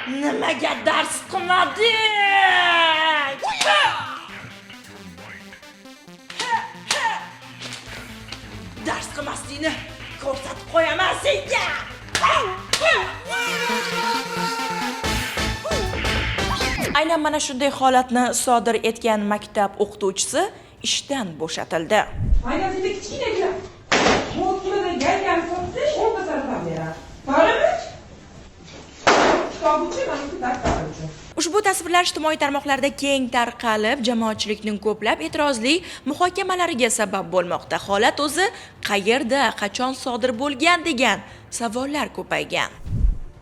Nimaga dars qilmading? Dars qilmasligini ko'rsatib qo'yaman senga. Aynan mana shunday holatni sodir etgan maktab o'qituvchisi ishdan bo'shatildi. Maydonchada kichkinagina mo'tqilida galgan so'rasa, o'rta tarafdan beradi. To'g'rimi? Kitob uchun, mana dars uchun. Ushbu tasvirlar ijtimoiy tarmoqlarda keng tarqalib, jamoatchilikning ko'plab e'tirozli muhokamalariga sabab bo'lmoqda. Holat o'zi qayerda, qachon sodir bo'lgan degan savollar ko'paygan.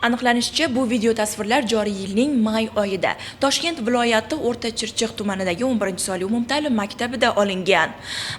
Aniqlanishicha, bu video tasvirlar joriy yilning may oyida Toshkent viloyati O'rta Chirchiq tumanidagi 11-sonli umumta'lim maktabida olingan.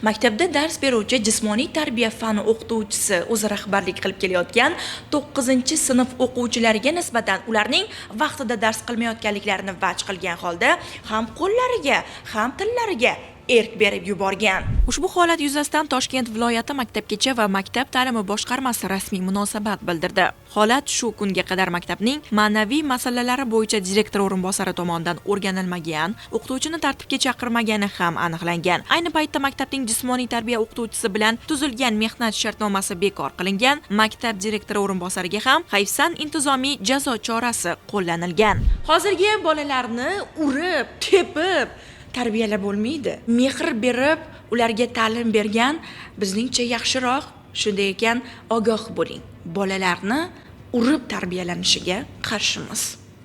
Maktabda dars beruvchi jismoniy tarbiya fani o'qituvchisi o'zi rahbarlik qilib kelayotgan 9-sinf o'quvchilariga nisbatan ularning vaqtida dars qilmayotganliklarini vaj qilgan holda ham qo'llariga, ham tillariga erk berib yuborgan. Ushbu holat yuzasidan Toshkent viloyati maktabgacha va maktab ta'limi boshqarmasi rasmiy munosabat bildirdi. Holat shu kunga qadar maktabning ma'naviy masalalari bo'yicha direktor o'rinbosari tomonidan o'rganilmagan, o'qituvchini tartibga chaqirmagani ham aniqlangan. Ayni paytda maktabning jismoniy tarbiya o'qituvchisi bilan tuzilgan mehnat shartnomasi bekor qilingan. Maktab direktori o'rinbosariga ham hayfsan intizomiy jazo chorasi qo'llanilgan. Hozirgi bolalarni urib, tepib tarbiyalab bo'lmaydi. Mehr berib, ularga ta'lim bergan bizningcha yaxshiroq. Shunday ekan, ogoh bo'ling. Bolalarni urib tarbiyalanishiga qarshimiz.